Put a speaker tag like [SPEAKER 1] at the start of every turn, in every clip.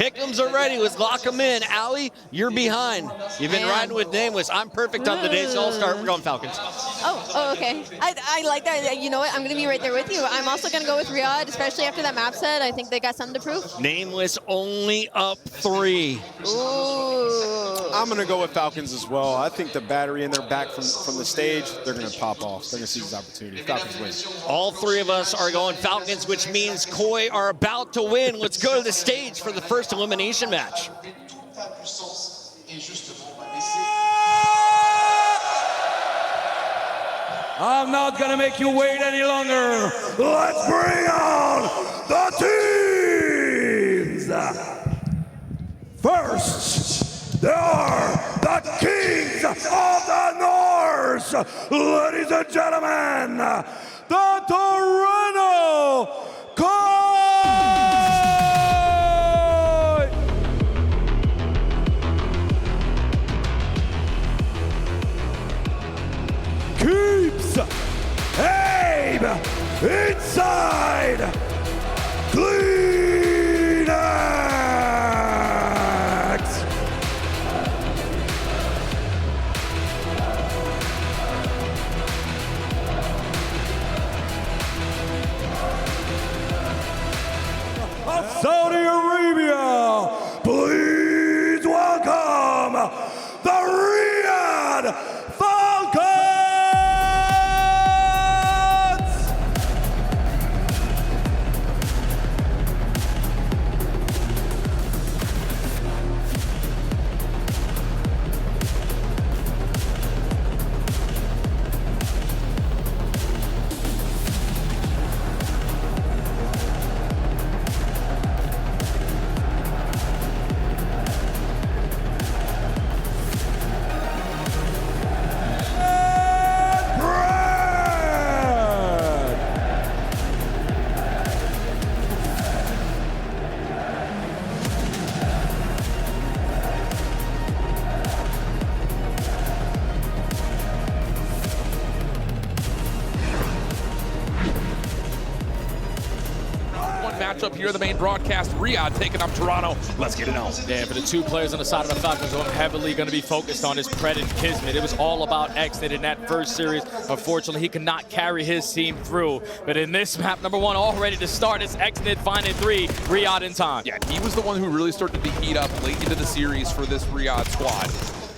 [SPEAKER 1] Pick'ems are ready. Let's lock them in. Allie, you're behind. You've been riding with Nameless. I'm perfect on the day, so I'll start. We're going Falcons.
[SPEAKER 2] Oh, okay. I like that. You know what? I'm going to be right there with you. I'm also going to go with Riyadh, especially after that map set. I think they got something to prove.
[SPEAKER 1] Nameless only up 3.
[SPEAKER 2] Ooh.
[SPEAKER 3] I'm going to go with Falcons as well. I think the battery in their back from the stage, they're going to pop off. They're going to seize this opportunity. Falcons win.
[SPEAKER 1] All 3 of us are going Falcons, which means Koi are about to win. Let's go to the stage for the first elimination match.
[SPEAKER 4] I'm not gonna make you wait any longer. Let's bring on the teams. First, there are the Kings of the North. Ladies and gentlemen, the Toronto Kips, Abe, inside, CleanX. Of Saudi Arabia, please welcome the Riyadh Falcons.
[SPEAKER 5] Matchup here, the main broadcast. Riyadh taking up Toronto. Let's get it on.
[SPEAKER 6] Yeah, for the 2 players on the side of the Falcons who I'm heavily going to be focused on is Pred and Kismet. It was all about Exit in that first series. Unfortunately, he could not carry his team through. But in this map, number 1, all ready to start. It's Exit finding 3, Riyadh in time.
[SPEAKER 5] Yeah, he was the one who really started to heat up late into the series for this Riyadh squad.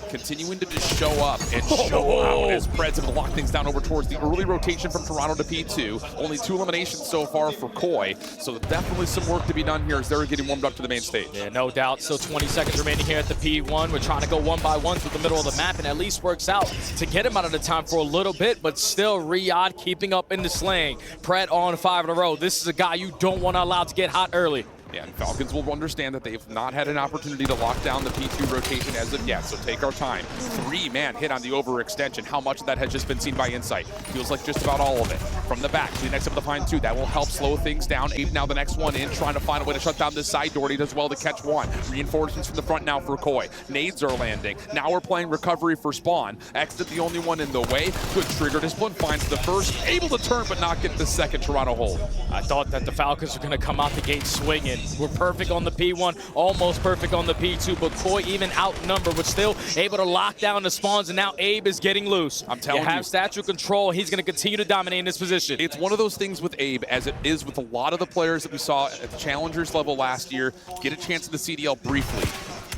[SPEAKER 5] Continuing to just show up and show out as Pred's able to lock things down over towards the early rotation from Toronto to P2. Only 2 eliminations so far for Koi, so definitely some work to be done here as they're getting warmed up to the main stage.
[SPEAKER 6] Yeah, no doubt. Still 20 seconds remaining here at the P1. We're trying to go 1 by 1 through the middle of the map, and at least works out to get him out of the time for a little bit, but still Riyadh keeping up in the slaying. Pred on 5 in a row. This is a guy you don't want to allow to get hot early.
[SPEAKER 5] Yeah, and Falcons will understand that they've not had an opportunity to lock down the P2 rotation as of yet, so take our time. 3-man hit on the overextension. How much of that has just been seen by Insight? Feels like just about all of it. From the back, CleanX able to find 2. That will help slow things down. Abe now the next one in, trying to find a way to shut down this side door. He does well to catch 1. Reinforcements from the front now for Koi. Nades are landing. Now we're playing recovery for Spawn. Exit the only one in the way. Good trigger discipline, finds the first. Able to turn, but not get the second Toronto hold.
[SPEAKER 6] I thought that the Falcons were going to come out the gate swinging. We're perfect on the P1, almost perfect on the P2, but Koi even outnumbered, but still able to lock down the spawns, and now Abe is getting loose.
[SPEAKER 5] I'm telling you.
[SPEAKER 6] Have statue control. He's going to continue to dominate in this position.
[SPEAKER 5] It's one of those things with Abe, as it is with a lot of the players that we saw at the Challengers level last year, get a chance in the CDL briefly.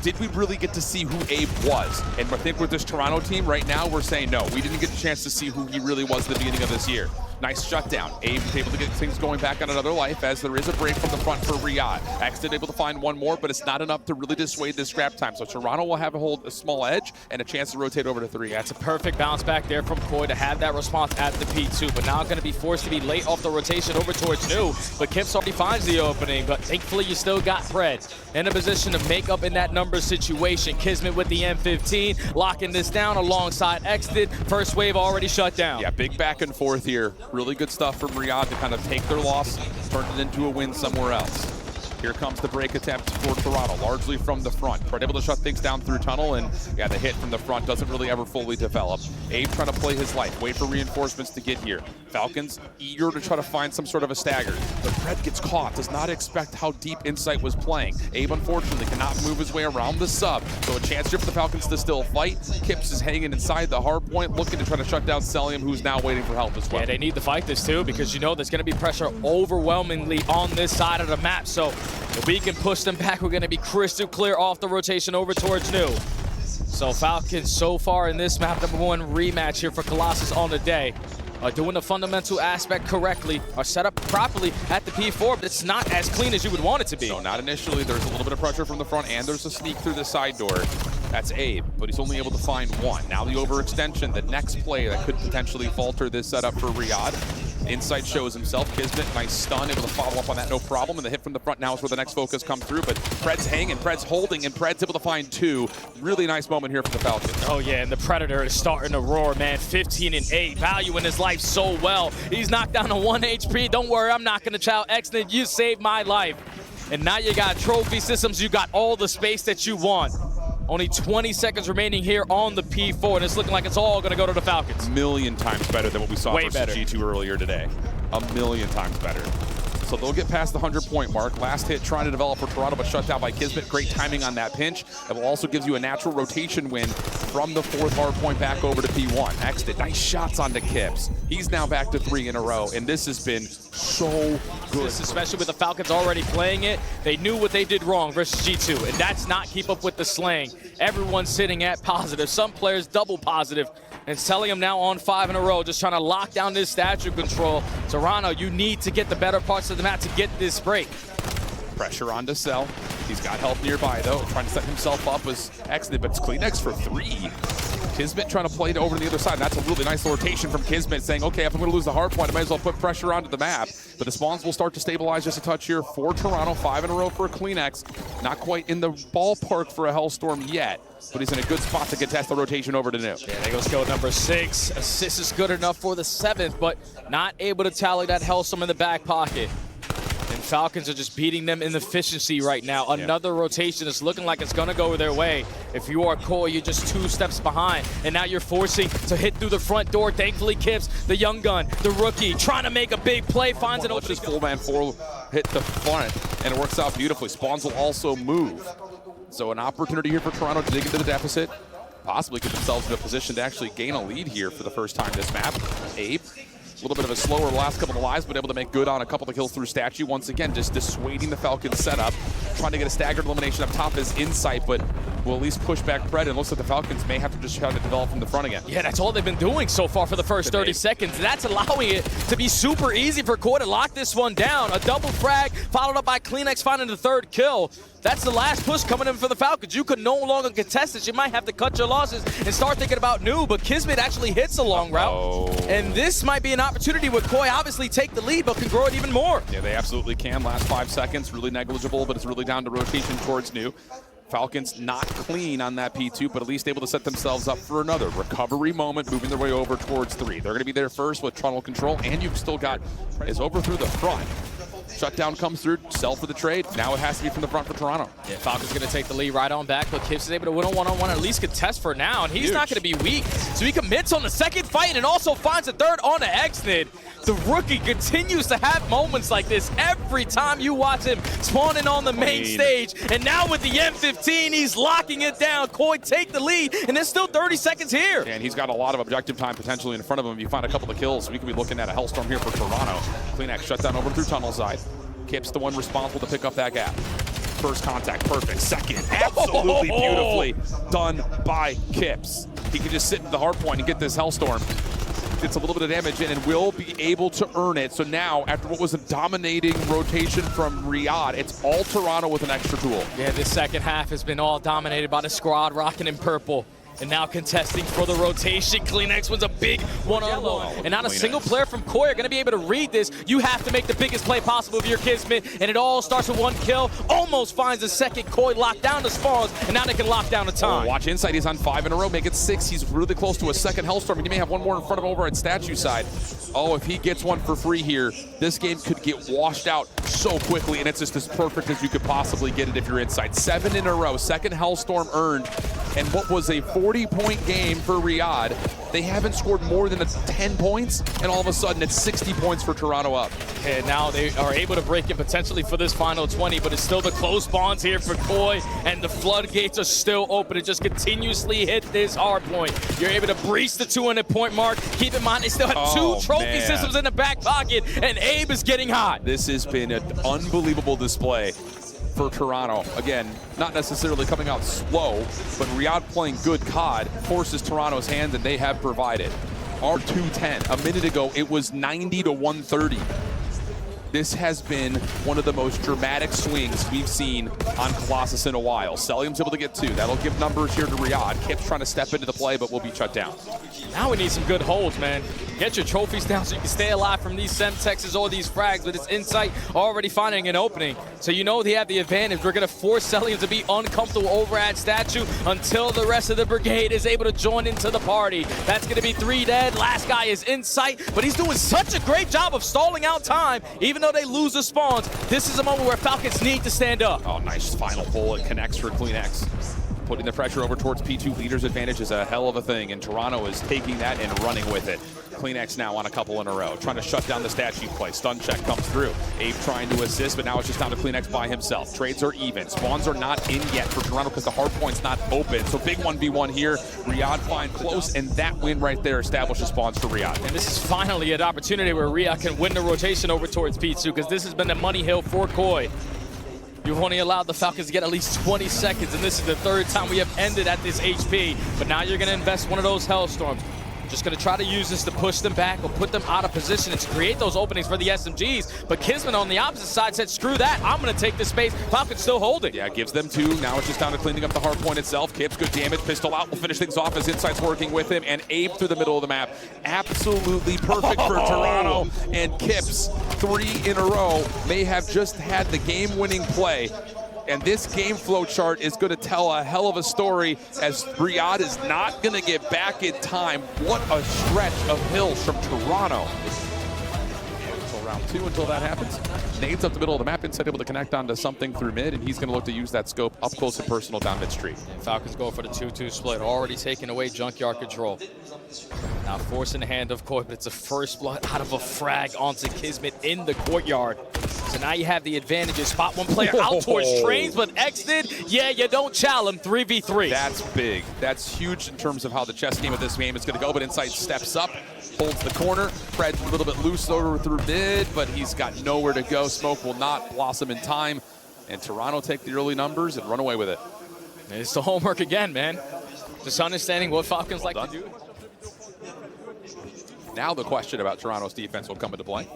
[SPEAKER 5] Did we really get to see who Abe was? And I think with this Toronto team right now, we're saying no. We didn't get a chance to see who he really was at the beginning of this year. Nice shutdown. Abe able to get things going back on another life as there is a break from the front for Riyadh. Exit able to find 1 more, but it's not enough to really dissuade this scrap time. So Toronto will have a small edge and a chance to rotate over to 3.
[SPEAKER 6] That's a perfect bounce back there from Koi to have that response at the P2, but now going to be forced to be late off the rotation over towards New. But Kips already finds the opening, but thankfully you still got Pred in a position to make up in that numbers situation. Kismet with the M15, locking this down alongside Exit. First wave already shut down.
[SPEAKER 5] Yeah, big back and forth here. Really good stuff from Riyadh to kind of take their loss, turn it into a win somewhere else. Here comes the break attempt for Toronto, largely from the front. Pred able to shut things down through tunnel, and yeah, the hit from the front doesn't really ever fully develop. Abe trying to play his life, wait for reinforcements to get here. Falcons eager to try to find some sort of a stagger. They're Pred gets caught, does not expect how deep Insight was playing. Abe, unfortunately, cannot move his way around the sub, so a chance here for the Falcons to still fight. Kips is hanging inside the hard point, looking to try to shut down Celium, who's now waiting for help as well.
[SPEAKER 6] Yeah, they need to fight this too, because you know there's going to be pressure overwhelmingly on this side of the map. So if we can push them back, we're going to be crystal clear off the rotation over towards New. So Falcons so far in this map, #1 rematch here for Colossus on the day. Doing the fundamental aspect correctly, are set up properly at the P4, but it's not as clean as you would want it to be.
[SPEAKER 5] No, not initially. There's a little bit of pressure from the front, and there's a sneak through the side door. That's Abe, but he's only able to find one. Now the overextension, the next play that could potentially falter this setup for Riyadh. Insight shows himself. Kismet, nice stun, able to follow up on that, no problem. And the hit from the front now is where the next focus comes through. But Pred's hanging, Pred's holding, and Pred's able to find two. Really nice moment here for the Falcons.
[SPEAKER 6] Oh yeah, and the Predator is starting to roar, man. 15 and 8, valuing his life so well. He's knocked down to 1 HP. Don't worry, I'm not gonna chow. Excellent, you saved my life. And now you got trophy systems, you got all the space that you want. Only 20 seconds remaining here on the P4, and it's looking like it's all going to go to the Falcons.
[SPEAKER 5] A million times better than what we saw versus
[SPEAKER 6] better.
[SPEAKER 5] G2 earlier today. A million times better. So they'll get past the 100-point mark. Last hit trying to develop for Toronto, but shut down by Kismet. Great timing on that pinch. It will also give you a natural rotation win from the 4th hard point back over to P1. Exit, nice shots onto Kips. He's now back to 3 in a row, and this has been so good.
[SPEAKER 6] Especially with the Falcons already playing it. They knew what they did wrong versus G2, and that's not keep up with the slaying. Everyone's sitting at positive. Some players double positive. And Celium now on 5 in a row, just trying to lock down this statue control. Toronto, you need to get the better parts of the map to get this break.
[SPEAKER 5] Pressure onto Cell. He's got help nearby, though. Trying to set himself up as Exit, but it's CleanX for 3. Kismet trying to play it over to the other side. And that's a really nice rotation from Kismet, saying, okay, if I'm going to lose the hard point, I might as well put pressure onto the map. But the spawns will start to stabilize just a touch here for Toronto. 5 in a row for CleanX. Not quite in the ballpark for a Hellstorm yet, but he's in a good spot to contest the rotation over to New.
[SPEAKER 6] Yeah, there goes skill number 6. Assist is good enough for the 7th, but not able to tally that Hellstorm in the back pocket. And Falcons are just beating them in efficiency right now. Another rotation is looking like it's going to go their way. If you are Koi, you're just 2 steps behind. And now you're forcing to hit through the front door. Thankfully, Kips, the young gun, the rookie, trying to make a big play, finds an open.
[SPEAKER 5] Just full man 4 hit the front, and it works out beautifully. Spawns will also move. So an opportunity here for Toronto to dig into the deficit. Possibly get themselves in a position to actually gain a lead here for the first time this map. Abe. A little bit of a slower last couple of lives, but able to make good on a couple of kills through statue. Once again, just dissuading the Falcons setup. Trying to get a staggered elimination up top is Insight, but will at least push back Pred, and looks like the Falcons may have to just try to develop from the front again.
[SPEAKER 6] Yeah, that's all they've been doing so far for the first 30 seconds. That's allowing it to be super easy for Koi to lock this one down. A double frag, followed up by CleanX finding the 3rd kill. That's the last push coming in for the Falcons. You could no longer contest this. You might have to cut your losses and start thinking about New, but Kismet actually hits a long route. And this might be an opportunity where Koi obviously take the lead, but can grow it even more.
[SPEAKER 5] Yeah, they absolutely can. Last 5 seconds, really negligible, but it's really down to rotation towards New. Falcons not clean on that P2, but at least able to set themselves up for another recovery moment, moving their way over towards 3. They're going to be there first with tunnel control, and you've still got is over through the front. Shutdown comes through, sell for the trade. Now it has to be from the front for Toronto.
[SPEAKER 6] Yeah, Falcons going to take the lead right on back, but Kips is able to win a one-on-one, at least contest for now, and he's not going to be weak. So he commits on the 2nd fight and also finds a 3rd on the Exnid. The rookie continues to have moments like this every time you watch him spawning on the main stage. And now with the M15, he's locking it down. Koi take the lead, and there's still 30 seconds here.
[SPEAKER 5] And he's got a lot of objective time potentially in front of him. If you find a couple of kills, we could be looking at a Hellstorm here for Toronto. CleanX shut down over through tunnel side. Kips the one responsible to pick up that gap. First contact, perfect. Second, absolutely beautifully done by Kips. He can just sit in the hard point and get this Hellstorm. Gets a little bit of damage in and will be able to earn it. So now, after what was a dominating rotation from Riyadh, it's all Toronto with an extra tool.
[SPEAKER 6] Yeah, this second half has been all dominated by the squad rocking in purple. And now contesting for the rotation. CleanX wins a big one-on-one. And not a single player from Koi are going to be able to read this. You have to make the biggest play possible of your Kismet. And it all starts with 1 kill. Almost finds a 2nd. Koi locked down the spawns. And now they can lock down the time.
[SPEAKER 5] Watch Insight. He's on 5 in a row. Make it 6. He's really close to a 2nd Hellstorm. And he may have one more in front of him over at statue side. Oh, if he gets one for free here, this game could get washed out so quickly. And it's just as perfect as you could possibly get it if you're Insight. 7 in a row. 2nd Hellstorm earned. And what was a 40-point game for Riyadh They haven't scored more than 10 points, and all of a sudden it's 60 points for Toronto up.
[SPEAKER 6] And now they are able to break it potentially for this final 20, but it's still the close bonds here for Koi, and the floodgates are still open. It just continuously hit this hard point. You're able to breach the 200-point mark. Keep in mind, they still have two trophy systems in the back pocket, and Abe is getting hot.
[SPEAKER 5] This has been an unbelievable display for Toronto. Again, not necessarily coming out slow, but Riyadh playing good COD forces Toronto's hand, and they have provided. R210, a minute ago, it was 90 to 130. This has been one of the most dramatic swings we've seen on Colossus in a while. Celium's able to get 2. That'll give numbers here to Riyadh. Kips trying to step into the play, but will be shut down.
[SPEAKER 6] Now we need some good holds, man. Get your trophies down so you can stay alive from these Semtexes or these frags, with its insight already finding an opening. So you know they have the advantage. We're going to force Celium to be uncomfortable over at Statue until the rest of the brigade is able to join into the party. That's going to be 3 dead. Last guy is in sight, but he's doing such a great job of stalling out time, even though they lose the spawns. This is a moment where Falcons need to stand up.
[SPEAKER 5] Oh, nice final pull. It connects for CleanX. Putting the pressure over towards P2. Leader's advantage is a hell of a thing, and Toronto is taking that and running with it. CleanX now on a couple in a row, trying to shut down the statue play. Stun check comes through. Abe trying to assist, but now it's just down to CleanX by himself. Trades are even. Spawns are not in yet for Toronto because the hard point's not open. So big 1v1 here. Riyadh find close, and that win right there establishes spawns for Riyadh.
[SPEAKER 6] And this is finally an opportunity where Riyadh can win the rotation over towards P2, because this has been a money hill for Koi. You've only allowed the Falcons to get at least 20 seconds, and this is the 3rd time we have ended at this HP. But now you're going to invest one of those Hellstorms. Just going to try to use this to push them back or put them out of position and to create those openings for the SMGs. But Kisman on the opposite side said, screw that, I'm going to take this space. Falcons still holding.
[SPEAKER 5] Yeah, gives them 2. Now it's just down to cleaning up the hard point itself. Kips, good damage. Pistol out will finish things off as Insight's working with him. And Abe through the middle of the map. Absolutely perfect for Toronto. And Kips, 3 in a row, may have just had the game-winning play. And this game flow chart is going to tell a hell of a story, as Riyadh is not going to get back in time. What a stretch of hills from Toronto. Until round 2, until that happens. Nades up the middle of the map, Inside able to connect onto something through mid, and he's going to look to use that scope up close and personal down mid street.
[SPEAKER 6] And Falcons go for the 2-2 split, already taking away Junkyard control. Now forcing the hand of Koi, but it's a first blood out of a frag onto Kismet in the courtyard. So now you have the advantage. You spot one player out towards Trains, but X did, yeah, you don't chow him. 3v3.
[SPEAKER 5] That's big. That's huge in terms of how the chess game of this game is going to go, but Insight steps up, holds the corner. Fred's a little bit loose over through mid, but he's got nowhere to go. Smoke will not blossom in time, and Toronto take the early numbers and run away with it.
[SPEAKER 6] It's the homework again, man. Just understanding what Falcons like to do.
[SPEAKER 5] Now the question about Toronto's defense will come into play.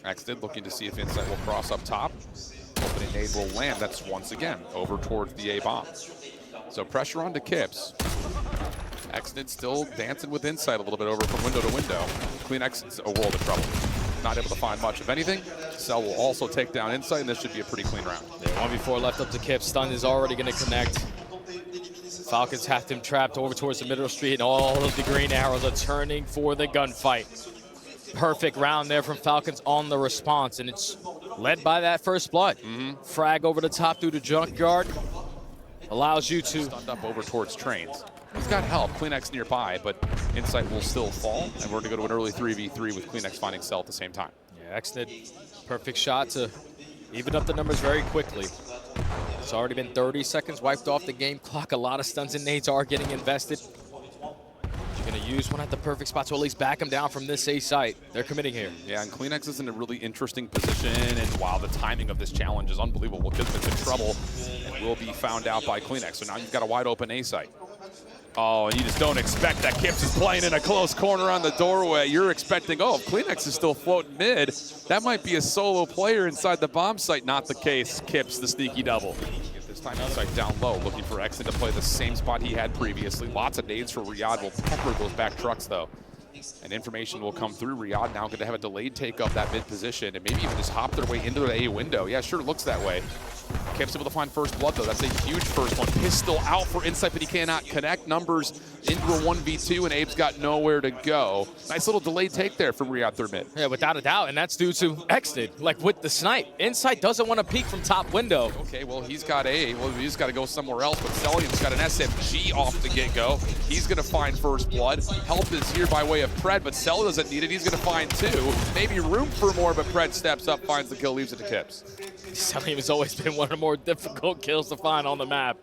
[SPEAKER 5] Xdid looking to see if Insight will cross up top. Opening nade will land. That's once again over towards the A-bomb. So pressure on to Kips. Xdid still dancing with Insight a little bit over from window to window. CleanX is a world of trouble. Not able to find much of anything. Cell will also take down Insight, and this should be a pretty clean round.
[SPEAKER 6] Yeah, 1v4 left up to Kips. Stun is already going to connect. Falcons have him trapped over towards the middle street, and all of the green arrows are turning for the gunfight. Perfect round there from Falcons on the response, and it's led by that first blood. Frag over the top through the junkyard allows you to
[SPEAKER 5] stunned up over towards Trains. He's got help. CleanX nearby, but Insight will still fall, and we're going to go to an early 3v3 with CleanX finding Cell at the same time.
[SPEAKER 6] Yeah, Xnid, perfect shot to even up the numbers very quickly. It's already been 30 seconds wiped off the game clock. A lot of stuns and nades are getting invested. You're going to use one at the perfect spot to at least back him down from this A site. They're committing here.
[SPEAKER 5] Yeah, and CleanX is in a really interesting position, and wow, the timing of this challenge is unbelievable. Kismet's in trouble and will be found out by CleanX. So now you've got a wide open A site. Oh, and you just don't expect that. Kips is playing in a close corner on the doorway. You're expecting, oh, if CleanX is still floating mid, that might be a solo player inside the bomb site. Not the case. Kips, the sneaky double. This time Insight down low, looking for Xn to play the same spot he had previously. Lots of nades for Riyadh. Will pepper those back trucks, though. And information will come through. Riyadh now going to have a delayed take up that mid position and maybe even just hop their way into the A window. Yeah, sure looks that way. Kips able to find first blood, though. That's a huge first one. Pistol out for Insight, but he cannot connect. Numbers into a 1v2, and Abe's got nowhere to go. Nice little delayed take there from Riyadh third mid.
[SPEAKER 6] Yeah, without a doubt, and that's due to Exted, like with the snipe. Insight doesn't want to peek from top window.
[SPEAKER 5] Okay, well, he's got he's got to go somewhere else, but Celium's got an SMG off the get-go. He's going to find first blood. Help is here by way of Pred, but Cell doesn't need it. He's going to find two. Maybe room for more, but Pred steps up, finds the kill, leaves it to Kips.
[SPEAKER 6] Celium has always been one of the more difficult kills to find on the map.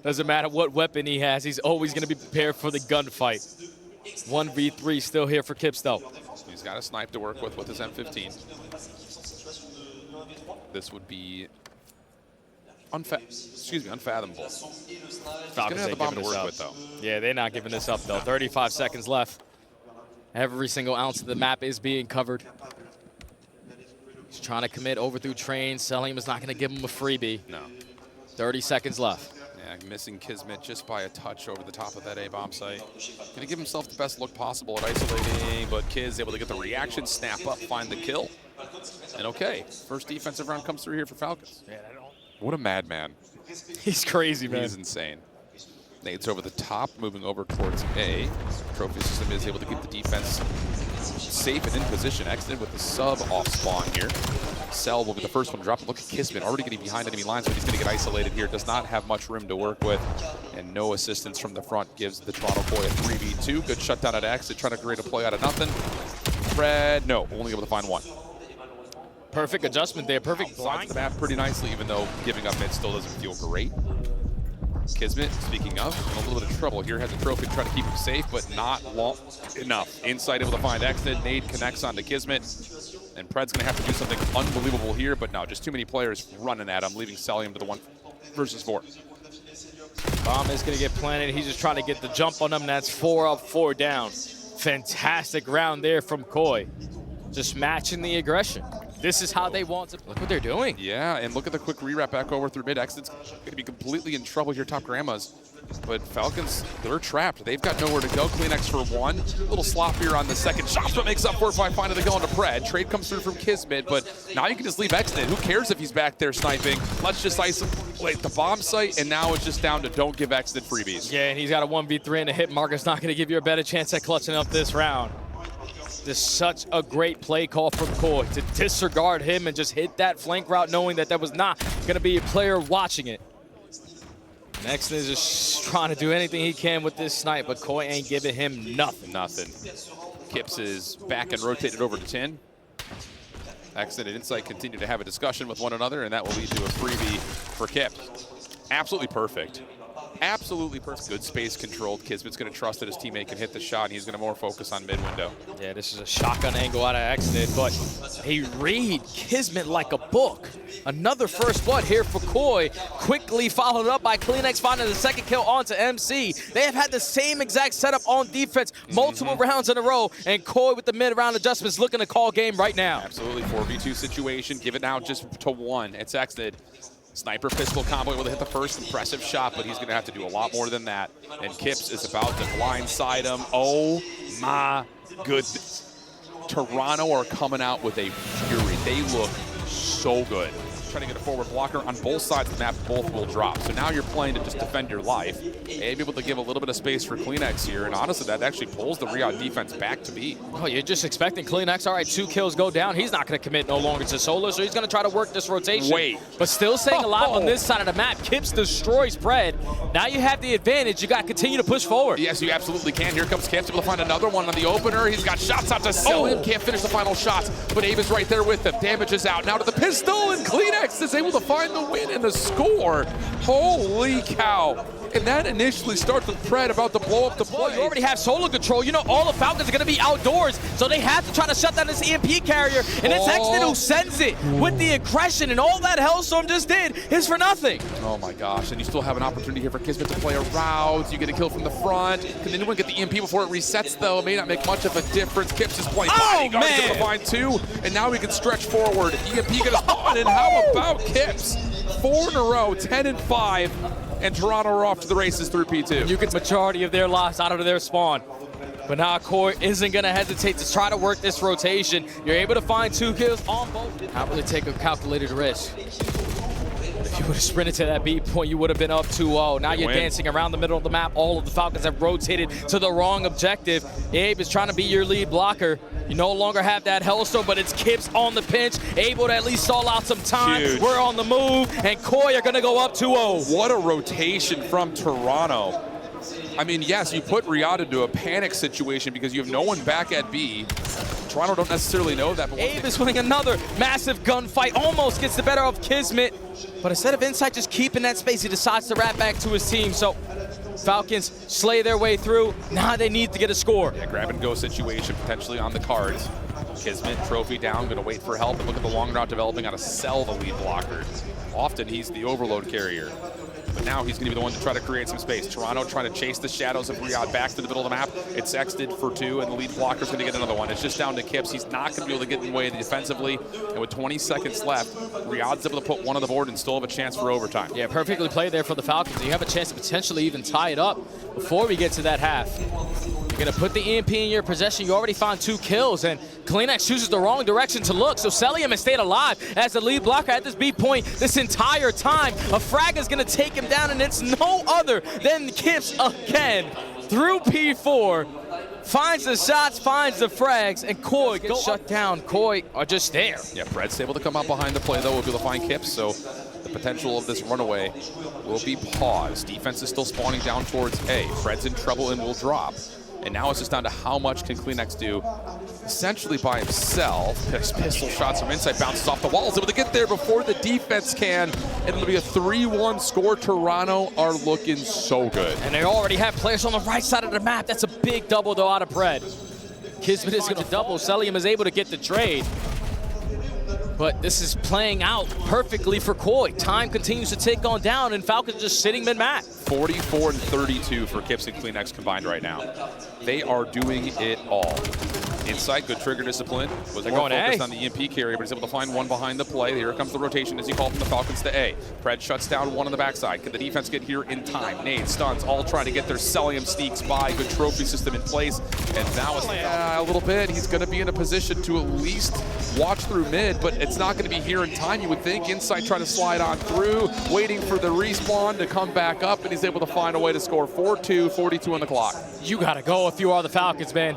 [SPEAKER 6] Doesn't matter what weapon he has, he's always going to be prepared for the gunfight. 1v3 still here for Kips, though.
[SPEAKER 5] He's got a snipe to work with his M15. This would be unfathomable. He's going to have the bomb to work with, though.
[SPEAKER 6] Yeah, they're not giving this up, though. 35 seconds left. Every single ounce of the map is being covered. He's trying to commit over through train. Celium is not going to give him a freebie.
[SPEAKER 5] No.
[SPEAKER 6] 30 seconds left.
[SPEAKER 5] Yeah, missing Kismet just by a touch over the top of that A bomb site. Going to give himself the best look possible at isolating, but Kiz able to get the reaction, snap up, find the kill. And okay, first defensive round comes through here for Falcons.
[SPEAKER 6] Yeah,
[SPEAKER 5] What a madman.
[SPEAKER 6] he's crazy, man.
[SPEAKER 5] He's insane. Nades over the top, moving over towards A. Trophy system is able to keep the defense safe and in position. Exited with the sub off spawn here. Cell will be the first one to drop. Look at Kismet already getting behind enemy lines, but he's going to get isolated here. Does not have much room to work with, and no assistance from the front gives the Toronto boy a 3v2. Good shutdown at Exit, trying to create a play out of nothing. Fred, no, only able to find one.
[SPEAKER 6] Perfect adjustment there. Perfect
[SPEAKER 5] Sides
[SPEAKER 6] blind.
[SPEAKER 5] the map pretty nicely, even though giving up mid still doesn't feel great. Kismet, speaking of, in a little bit of trouble here, has a trophy to try to keep him safe, but not long enough. Inside able to find Exit. Nade connects onto Kismet, and Pred's going to have to do something unbelievable here, but no, just too many players running at him, leaving Celium to the 1 versus 4.
[SPEAKER 6] Bomb is going to get planted. He's just trying to get the jump on them. That's 4 up, 4 down. Fantastic round there from Koi. Just matching the aggression. This is how they want to. Look what they're doing.
[SPEAKER 5] Yeah, and look at the quick re-wrap back over through mid. Exit's going to be completely in trouble here, top Grandmas. But Falcons, they're trapped. They've got nowhere to go. CleanX for one. A little sloppier on the second shot, but makes up for it by finding the kill into Pred. Trade comes through from Kismet, but now you can just leave Exit. Who cares if he's back there sniping? Let's just isolate the bomb site, and now it's just down to don't give Exit freebies.
[SPEAKER 6] Yeah, and he's got a 1v3, and the hit marker's not going to give you a better chance at clutching up this round. Just such a great play call from Koi to disregard him and just hit that flank route knowing that there was not going to be a player watching it. Next is just trying to do anything he can with this snipe, but Koi ain't giving him nothing.
[SPEAKER 5] Kips is back and rotated over to 10. Exit and Insight continue to have a discussion with one another, and that will lead to a freebie for Kips. Absolutely perfect. Absolutely perfect. Good space controlled. Kismet's going to trust that his teammate can hit the shot, and he's going to more focus on mid window.
[SPEAKER 6] Yeah, this is a shotgun angle out of Exit, but he read Kismet like a book. Another first blood here for Koi, quickly followed up by CleanX finding the second kill onto MC. They have had the same exact setup on defense multiple rounds in a row, and Koi with the mid-round adjustments looking to call game right now.
[SPEAKER 5] Absolutely, 4v2 situation. Give it now just to one. It's Exit. Sniper pistol combo able to hit the first impressive shot, but he's going to have to do a lot more than that. And Kips is about to blindside him. Oh my goodness. Toronto are coming out with a fury. They look so good. Trying to get a forward blocker on both sides of the map, both will drop. So now you're playing to just defend your life. Maybe able to give a little bit of space for CleanX here, and honestly, that actually pulls the Riyadh defense back to beat.
[SPEAKER 6] Oh, you're just expecting CleanX. All right, 2 kills go down. He's not going to commit no longer to solo, so he's going to try to work this rotation.
[SPEAKER 5] Wait.
[SPEAKER 6] But still staying alive on this side of the map. Kips destroys Pred. Now you have the advantage. You got to continue to push forward.
[SPEAKER 5] Yes, you absolutely can. Here comes Kips, able to find another one on the opener. He's got shots out to sell him. Can't finish the final shots, but Abe is right there with him. Damage is out. Now to the pistol, and CleanX is able to find the win and the score. Holy cow. And that initially starts with Pred about to blow up the play.
[SPEAKER 6] You already have solo control. You know all the Falcons are going to be outdoors, so they have to try to shut down this EMP carrier, and it's Exit who sends it with the aggression, and all that Hellstorm just did is for nothing.
[SPEAKER 5] Oh my gosh, and you still have an opportunity here for Kismet to play a route. You get a kill from the front. Can anyone get the EMP before it resets, though? It may not make much of a difference. Kips is playing bodyguard, able to find 2, and now we can stretch forward. EMP gonna spawn, and how about Kips? 4 in a row, 10 and 5. And Toronto are off to the races through P2.
[SPEAKER 6] You get the majority of their lives out of their spawn. But now Koi isn't going to hesitate to try to work this rotation. You're able to find 2 kills on both. Not really take a calculated risk. If you would have sprinted to that B point, you would have been up 2-0. Now you're dancing around the middle of the map. All of the Falcons have rotated to the wrong objective. Abe is trying to be your lead blocker. You no longer have that Hellstorm, but it's Kips on the pinch, able to at least stall out some time.
[SPEAKER 5] Huge.
[SPEAKER 6] We're on the move, and Koi are going to go up 2-0.
[SPEAKER 5] What a rotation from Toronto. I mean, yes, you put Riyadh into a panic situation because you have no one back at B. Toronto don't necessarily know that. But
[SPEAKER 6] Abe is winning another massive gunfight, almost gets the better of Kismet. But instead of Insight just keeping that space, he decides to wrap back to his team. So Falcons slay their way through. Now they need to get a score.
[SPEAKER 5] Yeah, grab and go situation potentially on the cards. Kismet, trophy down, gonna wait for help, and look at the long route developing on to sell the lead blocker. Often he's the overload carrier. But now he's going to be the one to try to create some space. Toronto trying to chase the shadows of Riyadh back to the middle of the map. It's X'd for 2, and the lead blocker's going to get another one. It's just down to Kips. He's not going to be able to get in the way defensively. And with 20 seconds left, Riyadh's able to put one on the board and still have a chance for overtime.
[SPEAKER 6] Yeah, perfectly played there for the Falcons. You have a chance to potentially even tie it up before we get to that half. You're going to put the EMP in your possession. You already found 2 kills, and CleanX chooses the wrong direction to look. So Celium has stayed alive as the lead blocker at this B point this entire time. A frag is going to take him down, and it's no other than Kips again through P4. Finds the shots, finds the frags, and Koi gets shut down. Koi are just there.
[SPEAKER 5] Yeah, Fred's able to come out behind the play, though. We'll be able to find Kips, so the potential of this runaway will be paused. Defense is still spawning down towards A. Fred's in trouble and will drop. And now it's just down to how much can CleanX do essentially by himself. Pistol shots from inside, bounces off the walls, able to get there before the defense can. And it'll be a 3-1 score. Toronto are looking so good.
[SPEAKER 6] And they already have players on the right side of the map. That's a big double, though, out of Pred. Kismet is going to double. Celium is able to get the trade. But this is playing out perfectly for Koi. Time continues to tick on down, and Falcons just sitting mid-map.
[SPEAKER 5] 44 and 32 for Kips and CleanX combined right now. They are doing it all. Insight, good trigger discipline. Was more focused on the EMP carrier, but he's able to find one behind the play. Here comes the rotation as you call from the Falcons to A. Pred shuts down one on the backside. Can the defense get here in time? Nades, stuns, all trying to get their Celium sneaks by. Good trophy system in place. And now it's a little bit. He's going to be in a position to at least watch through mid, but it's not going to be here in time, you would think. Insight trying to slide on through, waiting for the respawn to come back up, and he's able to find a way to score 4-2, 42 on the clock.
[SPEAKER 6] You got to go if you are the Falcons, man.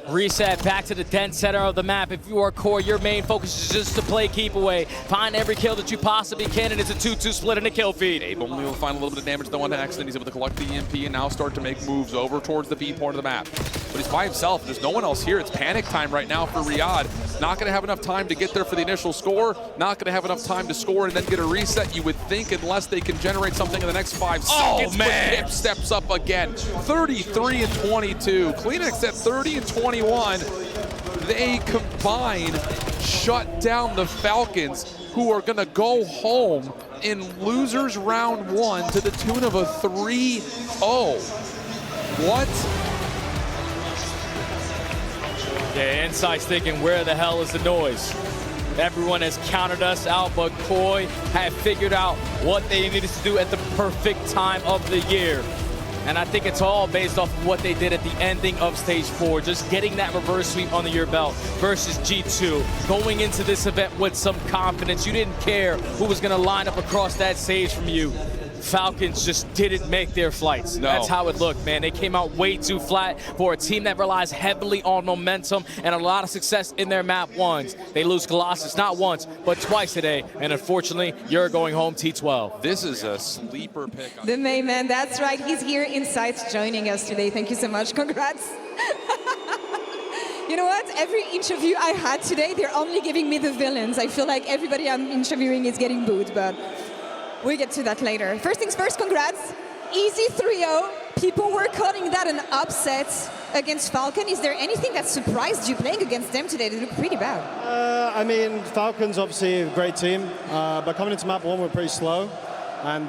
[SPEAKER 6] Reset back to the dense center of the map. If you are Core, your main focus is just to play keep away. Find every kill that you possibly can, and it's a 2-2 split in a kill feed.
[SPEAKER 5] Abe only will find a little bit of damage though on accident. He's able to collect the EMP and now start to make moves over towards the B point of the map. But he's by himself. There's no one else here. It's panic time right now for Riyadh. Not going to have enough time to get there for the initial score. Not going to have enough time to score and then get a reset, you would think, unless they can generate something in the next 5 seconds.
[SPEAKER 6] Oh, man.
[SPEAKER 5] But Kip steps up again. 33 and 22. CleanX at 30 and 21. They combine shut down the Falcons, who are going to go home in losers round 1 to the tune of a 3-0. What?
[SPEAKER 6] Yeah, Insight's thinking, where the hell is the noise? Everyone has counted us out, but Koi have figured out what they needed to do at the perfect time of the year. And I think it's all based off of what they did at the ending of stage 4, just getting that reverse sweep under your belt versus G2. Going into this event with some confidence. You didn't care who was going to line up across that stage from you. Falcons just didn't make their flights.
[SPEAKER 5] No.
[SPEAKER 6] That's how it looked, man. They came out way too flat for a team that relies heavily on momentum and a lot of success in their map ones. They lose Colossus not once, but twice today. And unfortunately, you're going home T12.
[SPEAKER 5] This is a sleeper pick.
[SPEAKER 7] The main man, that's right. He's here inside joining us today. Thank you so much. Congrats. You know what? Every interview I had today, they're only giving me the villains. I feel like everybody I'm interviewing is getting booed, but we'll get to that later. First things first, congrats. Easy 3-0. People were calling that an upset against Falcon. Is there anything that surprised you playing against them today? They look pretty bad.
[SPEAKER 8] I mean, Falcons obviously a great team, but coming into map 1 we're pretty slow. And,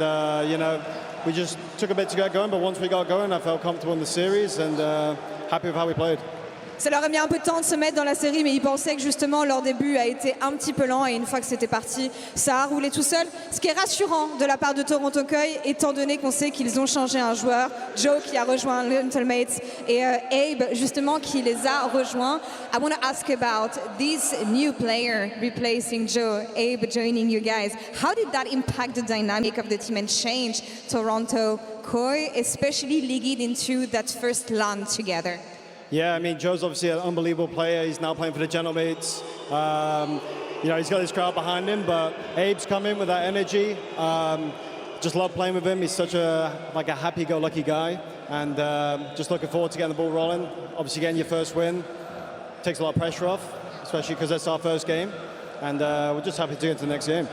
[SPEAKER 8] you know, we just took a bit to get going, but once we got going, I felt comfortable in the series and happy with how we played.
[SPEAKER 7] Ça leur a mis un peu de temps de se mettre dans la série, mais ils pensaient que justement leur début a été un petit peu lent et une fois que c'était parti, ça a roulé tout seul. Ce qui est rassurant de la part de Toronto Koi, étant donné qu'on sait qu'ils ont changé un joueur, Joe qui a rejoint Little Mates et Abe justement qui les a rejoints. I want to ask about this new player replacing Joe, Abe joining you guys. How did that impact the dynamic of the team and change Toronto Koi, especially leading into that first LAN together?
[SPEAKER 8] Yeah, I mean, Joe's obviously an unbelievable player. He's now playing for the Gentlemates. You know, he's got his crowd behind him, but Abe's come in with that energy. Just love playing with him. He's such a happy-go-lucky guy, and just looking forward to getting the ball rolling. Obviously, getting your first win takes a lot of pressure off, especially because that's our first game, and we're just happy to get into the next game.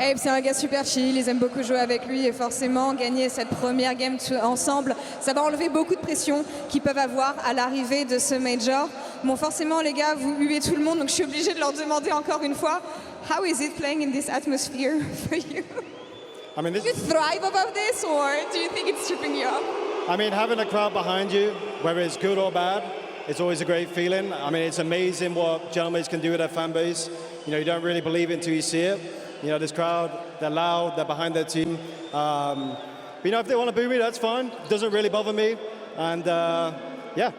[SPEAKER 7] Abe, c'est un gars super chill, ils aiment beaucoup jouer avec lui et forcément gagner cette première game ensemble, ça va enlever beaucoup de pression qu'ils peuvent avoir à l'arrivée de ce major. Bon, forcément les gars, vous huez tout le monde, donc je suis obligée de leur demander encore une fois, how is it playing in this atmosphere for you?
[SPEAKER 8] I mean,
[SPEAKER 7] do you thrive above this or do you think it's tripping you up?
[SPEAKER 8] I mean, having a crowd behind you, whether it's good or bad, it's always a great feeling. I mean, it's amazing what Gentlemen can do with their fan base. You know, you don't really believe it until you see it. You know, this crowd, they're loud, they're behind their team. But, you know, if they want to boo me, that's fine. It doesn't really bother me. And, yeah.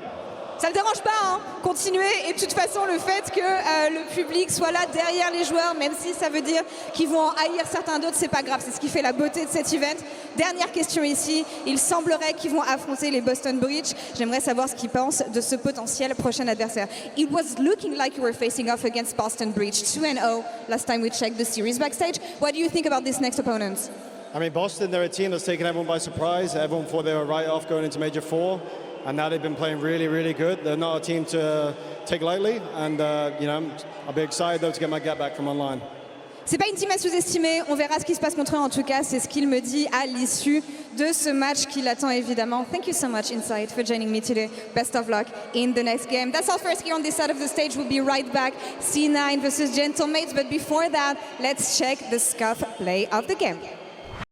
[SPEAKER 7] Ça ne le dérange pas, hein, continuez. Et de toute façon, le fait que le public soit là derrière les joueurs, même si ça veut dire qu'ils vont en haïr certains d'autres, c'est pas grave. C'est ce qui fait la beauté de cet event. Dernière question ici. Il semblerait qu'ils vont affronter les Boston Breach. J'aimerais savoir ce qu'ils pensent de ce potentiel prochain adversaire. It was looking like you were facing off against Boston Breach, 2-0 last time we checked the series backstage. What do you think about this next opponent?
[SPEAKER 8] I mean, Boston, they're a team that's taken everyone by surprise. Everyone thought they were right off going into Major 4. And now they've been playing really, really good. They're not a team to take lightly. And, you know, I'll be excited, though, to get my get back from online.
[SPEAKER 7] C'est pas une team à sous-estimer. On verra ce qui se passe contre eux. En tout cas, c'est ce qu'il me dit à l'issue de ce match qui l'attend évidemment. Thank you so much, Insight, for joining me today. Best of luck in the next game. That's all first here on this side of the stage. We'll be right back. C9 versus Gentlemates. But before that, let's check the scuff play of the game.